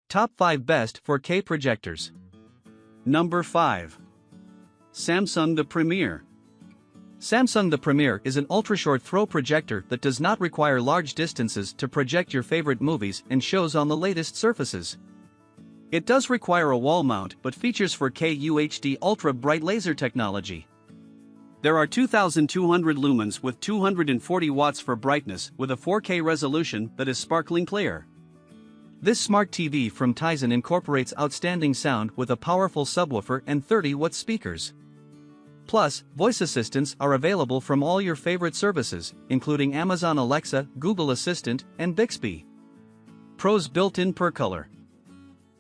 Top 5 Best 4K Projectors. Number 5. Samsung The Premier. Samsung The Premier is an ultra-short throw projector that does not require large distances to project your favorite movies and shows on the latest surfaces. It does require a wall mount but features 4K UHD ultra-bright laser technology. There are 2,200 lumens with 240 watts for brightness with a 4K resolution that is sparkling clear. This smart TV from Hisense incorporates outstanding sound with a powerful subwoofer and 30-watt speakers. Plus, voice assistants are available from all your favorite services, including Amazon Alexa, Google Assistant, and Bixby. Pros: built-in per color.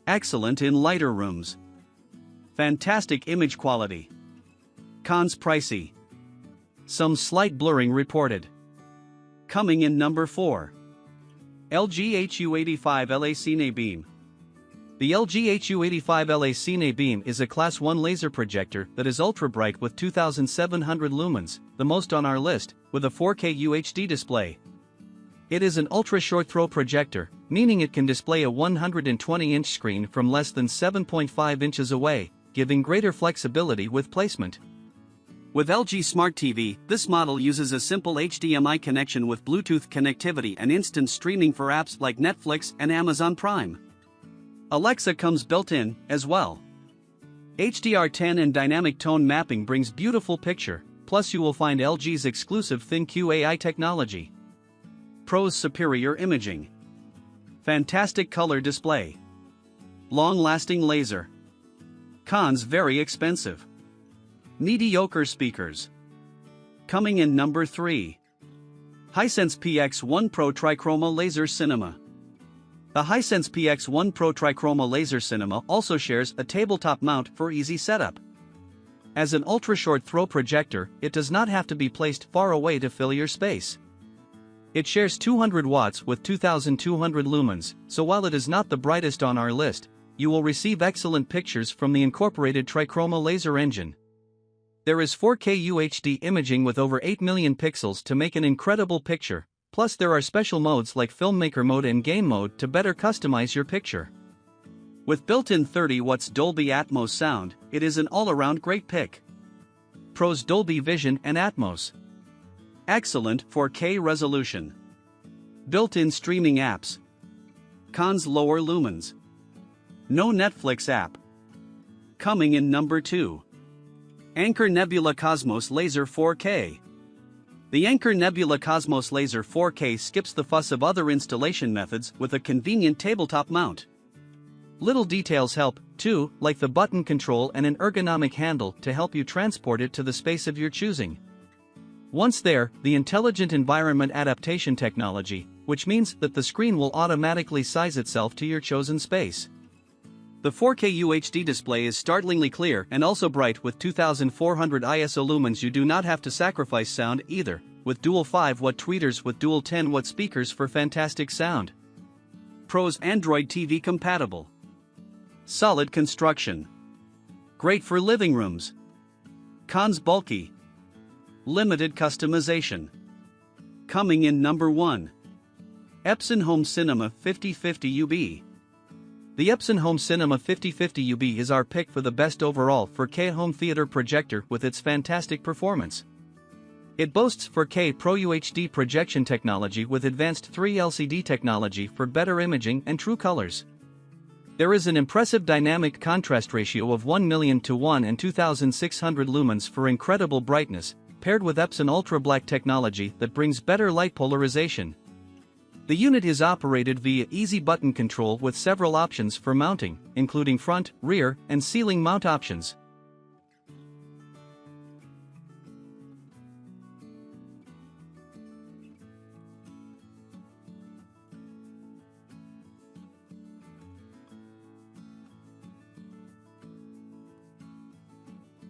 Excellent in lighter rooms. Fantastic image quality. Cons: pricey. Some slight blurring reported. Coming in number 4. LG HU85LA CineBeam. The LG HU85LA CineBeam is a Class 1 laser projector that is ultra-bright with 2,700 lumens, the most on our list, with a 4K UHD display. It is an ultra-short throw projector, meaning it can display a 120-inch screen from less than 7.5 inches away, giving greater flexibility with placement. With LG Smart TV, this model uses a simple HDMI connection with Bluetooth connectivity and instant streaming for apps like Netflix and Amazon Prime. Alexa comes built-in, as well. HDR10 and dynamic tone mapping brings beautiful picture, plus you will find LG's exclusive ThinQ AI technology. Pros: superior imaging. Fantastic color display. Long-lasting laser. Cons: very expensive. Mediocre speakers. Coming in number 3. Hisense PXI-PRO TriChroma Laser Cinema. The Hisense PXI-PRO TriChroma Laser Cinema also shares a tabletop mount for easy setup. As an ultra-short throw projector, it does not have to be placed far away to fill your space. It shares 200 watts with 2,200 lumens, so while it is not the brightest on our list, you will receive excellent pictures from the incorporated TriChroma laser engine. There is 4K UHD imaging with over 8 million pixels to make an incredible picture, plus there are special modes like Filmmaker Mode and Game Mode to better customize your picture. With built-in 30 watts Dolby Atmos sound, it is an all-around great pick. Pros: Dolby Vision and Atmos. Excellent 4K resolution. Built-in streaming apps. Cons: lower lumens. No Netflix app. Coming in number 2. Anker Nebula Cosmos Laser 4K. The Anker Nebula Cosmos Laser 4K skips the fuss of other installation methods with a convenient tabletop mount. Little details help, too, like the button control and an ergonomic handle to help you transport it to the space of your choosing. Once there, the intelligent environment adaptation technology, which means that the screen will automatically size itself to your chosen space. The 4K UHD display is startlingly clear and also bright with 2,400 ISO lumens. You do not have to sacrifice sound either, with dual 5-watt tweeters with dual 10-watt speakers for fantastic sound. Pros: Android TV compatible. Solid construction. Great for living rooms. Cons: bulky. Limited customization. Coming in number 1. Epson Home Cinema 5050 UB. The Epson Home Cinema 5050 UB is our pick for the best overall 4K home theater projector with its fantastic performance. It boasts 4K Pro UHD projection technology with advanced 3 LCD technology for better imaging and true colors. There is an impressive dynamic contrast ratio of 1,000,000:1 and 2,600 lumens for incredible brightness, paired with Epson Ultra Black technology that brings better light polarization. The unit is operated via easy button control with several options for mounting, including front, rear, and ceiling mount options.